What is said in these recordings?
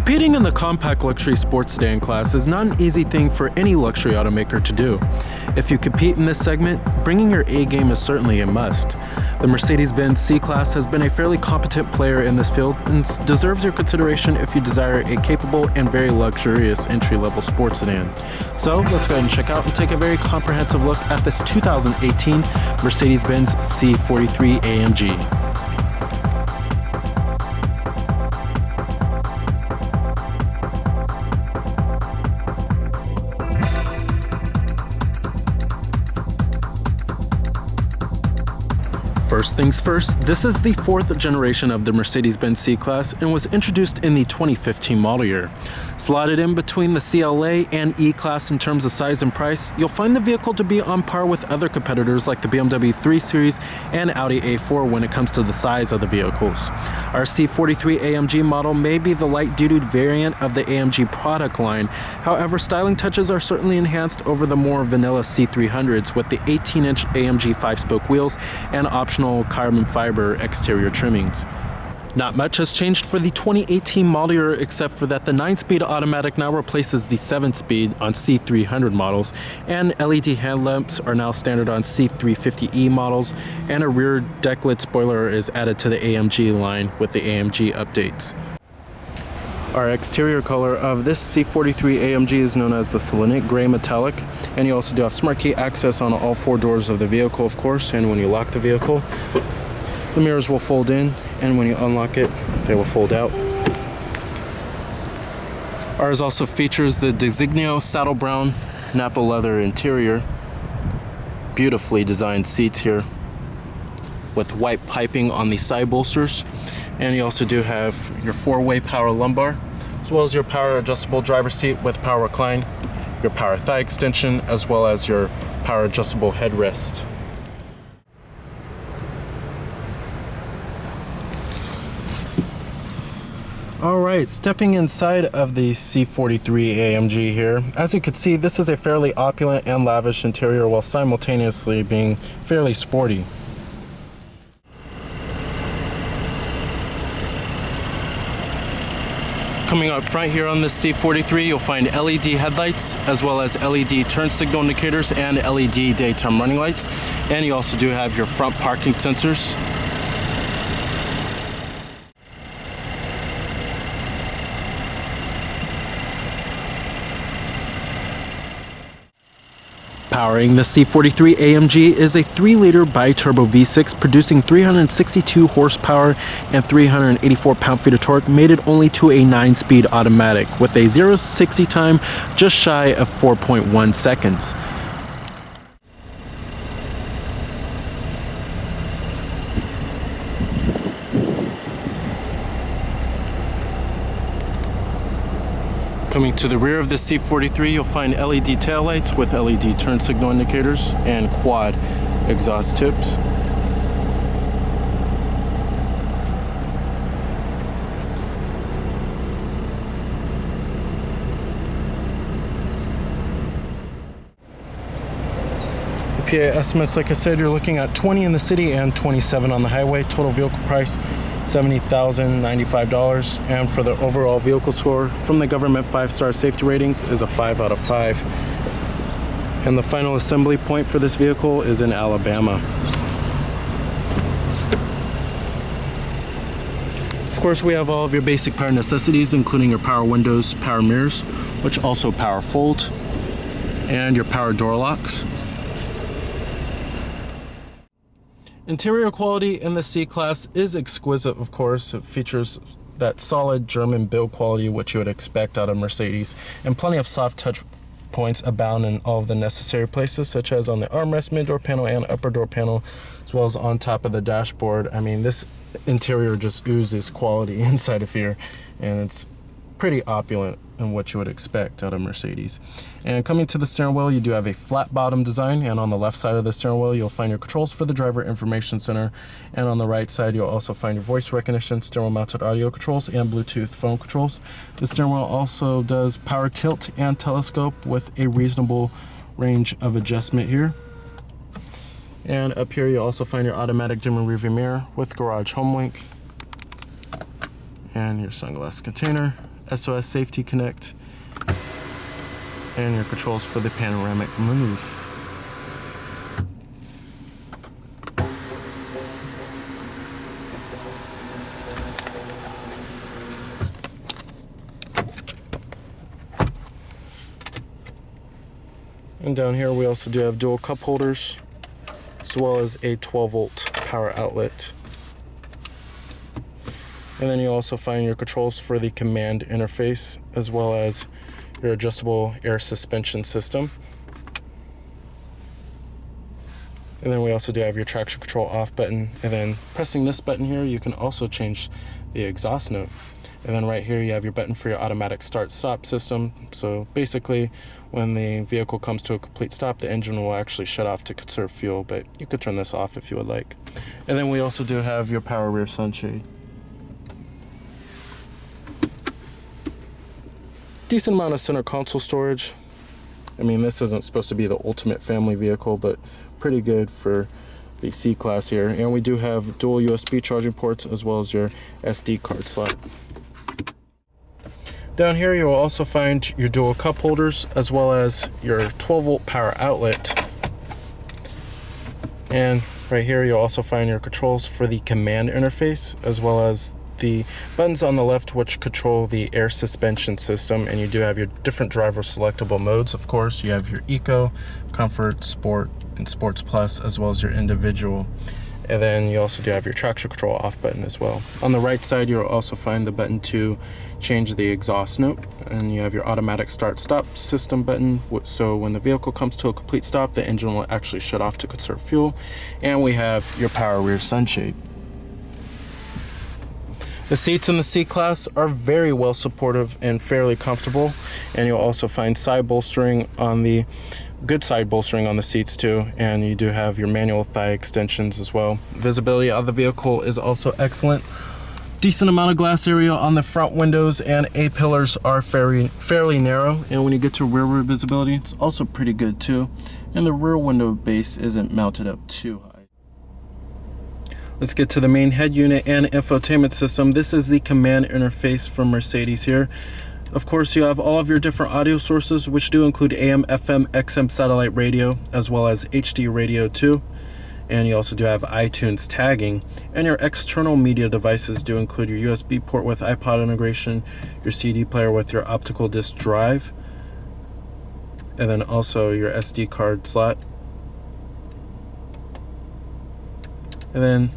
Competing in the compact luxury sports sedan class is not an easy thing for any luxury automaker to do. If you compete in this segment, bringing your A game is certainly a must. The Mercedes-Benz C-Class has been a fairly competent player in this field and deserves your consideration if you desire a capable and very luxurious entry-level sports sedan. So let's go ahead and check out and take a very comprehensive look at this 2018 Mercedes-Benz C43 AMG. First things first, this is the fourth generation of the Mercedes-Benz C-Class and was introduced in the 2015 model year. Slotted in between the CLA and E-Class in terms of size and price, you'll find the vehicle to be on par with other competitors like the BMW 3 Series and Audi A4 when it comes to the size of the vehicles. Our C43 AMG model may be the light-duty variant of the AMG product line. However, styling touches are certainly enhanced over the more vanilla C300s with the 18-inch AMG 5-spoke wheels and optional carbon fiber exterior trimmings. Not much has changed for the 2018 model year except for that the 9-speed automatic now replaces the 7-speed on C300 models, and LED headlamps are now standard on C350E models, and a rear decklit spoiler is added to the AMG line with the AMG updates. Our exterior color of this C43 AMG is known as the Selenic Gray Metallic, and you also do have smart key access on all 4 doors of the vehicle, of course, and when you lock the vehicle, the mirrors will fold in, and when you unlock it, they will fold out. Ours also features the Designio saddle brown Napa leather interior, beautifully designed seats here with white piping on the side bolsters, and you also do have your 4-way power lumbar, as well as your power adjustable driver seat with power recline, your power thigh extension, as well as your power adjustable headrest. Alright, stepping inside of the C43 AMG here, as you can see, this is a fairly opulent and lavish interior while simultaneously being fairly sporty. Coming up front here on the C43, you'll find LED headlights as well as LED turn signal indicators and LED daytime running lights, and you also do have your front parking sensors. Powering the C43 AMG is a 3-liter Biturbo V6 producing 362 horsepower and 384 pound-feet of torque, mated only to a 9-speed automatic with a 0-60 time just shy of 4.1 seconds. Coming to the rear of the C43, you'll find LED taillights with LED turn signal indicators and quad exhaust tips. The PA estimates, like I said, you're looking at 20 in the city and 27 on the highway. Total vehicle price $70,095, and for the overall vehicle score from the government 5-star safety ratings is a 5 out of 5. And the final assembly point for this vehicle is in Alabama. Of course, we have all of your basic power necessities, including your power windows, power mirrors, which also power fold, and your power door locks. Interior quality in the C-Class is exquisite, of course. It features that solid German build quality which you would expect out of Mercedes, and plenty of soft touch points abound in all of the necessary places, such as on the armrest, mid-door panel, and upper door panel, as well as on top of the dashboard. I mean, this interior just oozes quality inside of here, and it's pretty opulent in what you would expect out of Mercedes. And coming to the steering wheel, you do have a flat bottom design, and on the left side of the steering wheel you'll find your controls for the driver information center, and on the right side you'll also find your voice recognition, steering wheel mounted audio controls, and Bluetooth phone controls. The steering wheel also does power tilt and telescope with a reasonable range of adjustment here. And up here you also find your automatic dim and rearview mirror with garage home link, and your sunglass container, SOS Safety Connect, and your controls for the panoramic moonroof. And down here we also do have dual cup holders, as well as a 12-volt power outlet. And then you also find your controls for the command interface, as well as your adjustable air suspension system. And then we also do have your traction control off button, and then pressing this button here you can also change the exhaust note. And then right here you have your button for your automatic start-stop system. So basically when the vehicle comes to a complete stop, the engine will actually shut off to conserve fuel, but you could turn this off if you would like. And then we also do have your power rear sunshade. Decent amount of center console storage. I mean, this isn't supposed to be the ultimate family vehicle, but pretty good for the C-Class here. And we do have dual USB charging ports, as well as your SD card slot. Down here you will also find your dual cup holders, as well as your 12-volt power outlet. And right here you'll also find your controls for the command interface, as well as the buttons on the left which control the air suspension system. And you do have your different driver selectable modes. Of course, you have your Eco, Comfort, Sport, and Sports Plus, as well as your individual. And then you also do have your traction control off button as well. On the right side, you'll also find the button to change the exhaust note. And you have your automatic start-stop system button. So when the vehicle comes to a complete stop, the engine will actually shut off to conserve fuel. And we have your power rear sunshade. The seats in the C-Class are very well supportive and fairly comfortable. And you'll also find side bolstering on the good side bolstering on the seats too, and you do have your manual thigh extensions as well. Visibility of the vehicle is also excellent. Decent amount of glass area on the front windows, and A-pillars are fairly narrow. And when you get to rearward visibility, it's also pretty good too. And the rear window base isn't mounted up too high. Let's get to the main head unit and infotainment system. This is the command interface from Mercedes here. Of course, you have all of your different audio sources, which do include AM, FM, XM satellite radio, as well as HD radio too. And you also do have iTunes tagging. And your external media devices do include your USB port with iPod integration, your CD player with your optical disc drive, and then also your SD card slot. And then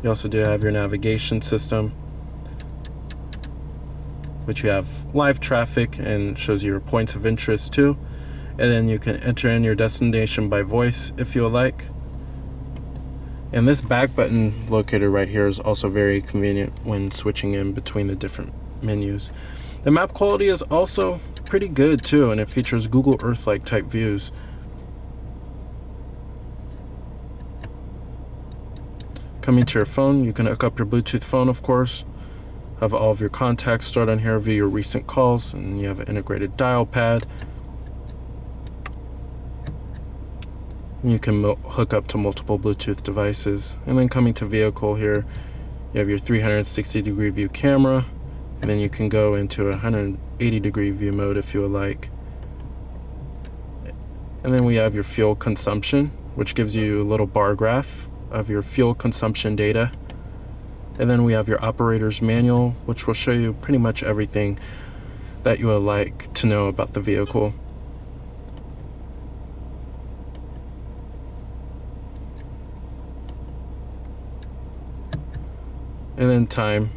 you also do have your navigation system, which you have live traffic and shows you your points of interest too. And then you can enter in your destination by voice if you would like. And this back button located right here is also very convenient when switching in between the different menus. The map quality is also pretty good too, and it features Google Earth-like type views. Coming to your phone, you can hook up your Bluetooth phone, of course. Have all of your contacts stored on here, view your recent calls, and you have an integrated dial pad. And you can hook up to multiple Bluetooth devices. And then coming to vehicle here, you have your 360-degree view camera, and then you can go into a 180-degree view mode if you would like. And then we have your fuel consumption, which gives you a little bar graph of your fuel consumption data. And then we have your operator's manual, which will show you pretty much everything that you would like to know about the vehicle. And then time,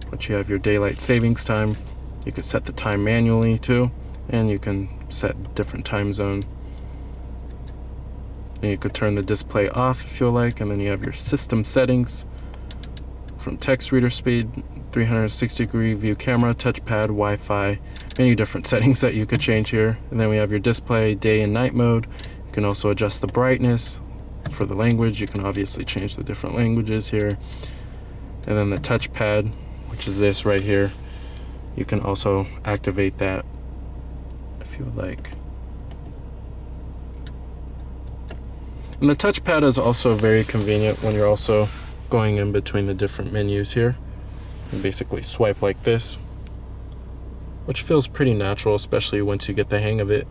which you have your daylight savings time. You can set the time manually too, and you can set different time zone. And you could turn the display off if you like, and then you have your system settings, from text reader speed, 360-degree view camera, touchpad, Wi-Fi, many different settings that you could change here. And then we have your display day and night mode. You can also adjust the brightness. For the language, you can obviously change the different languages here. And then the touchpad, which is this right here, you can also activate that if you would like. And the touchpad is also very convenient when you're also going in between the different menus here. You basically swipe like this which feels pretty natural, especially once you get the hang of it.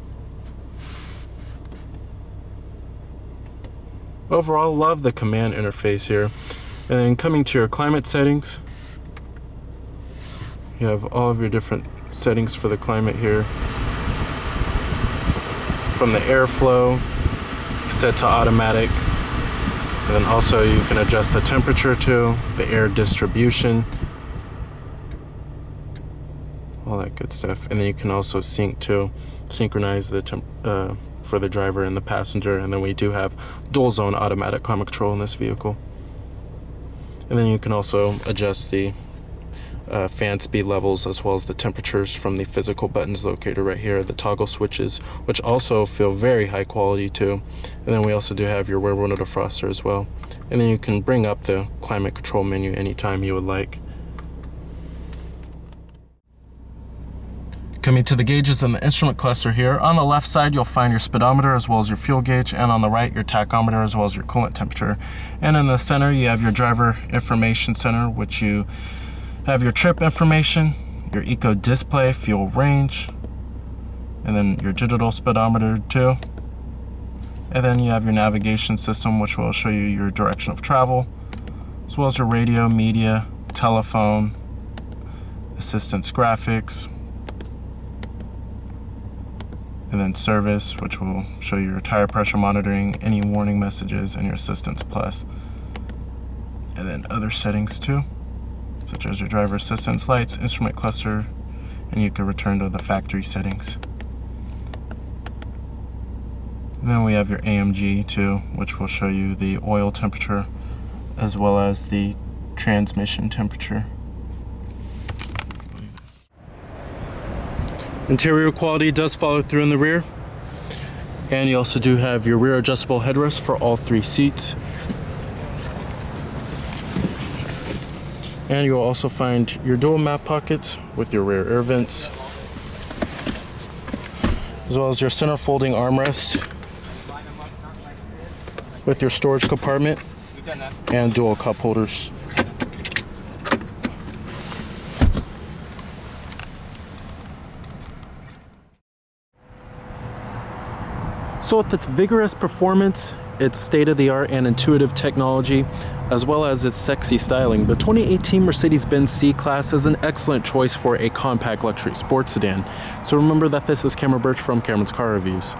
Overall, love the command interface here. And then coming to your climate settings, you have all of your different settings for the climate here. From the airflow, set to automatic. And then also you can adjust the temperature too, the air distribution, all that good stuff. And then you can also synchronize the for the driver and the passenger. And then we do have dual zone automatic climate control in this vehicle. And then you can also adjust the fan speed levels as well as the temperatures from the physical buttons located right here, the toggle switches, which also feel very high quality too. And then we also do have your rear window defroster as well. And then you can bring up the climate control menu anytime you would like. Coming to the gauges and the instrument cluster here, on the left side you'll find your speedometer as well as your fuel gauge, and on the right your tachometer as well as your coolant temperature. And in the center you have your driver information center, which you have your trip information, your eco display, fuel range, and then your digital speedometer too. And then you have your navigation system, which will show you your direction of travel, as well as your radio, media, telephone, assistance graphics, and then service, which will show you your tire pressure monitoring, any warning messages, and your assistance plus. And then other settings too, such as your driver assistance lights, instrument cluster, and you can return to the factory settings. And then we have your AMG too, which will show you the oil temperature as well as the transmission temperature. Interior quality does follow through in the rear. And you also do have your rear adjustable headrest for all 3 seats. And you'll also find your dual map pockets with your rear air vents, as well as your center folding armrest with your storage compartment and dual cup holders. So with its vigorous performance, its state-of-the-art and intuitive technology, as well as its sexy styling, the 2018 Mercedes-Benz C-Class is an excellent choice for a compact luxury sports sedan. So remember that this is Cameron Birch from Cameron's Car Reviews.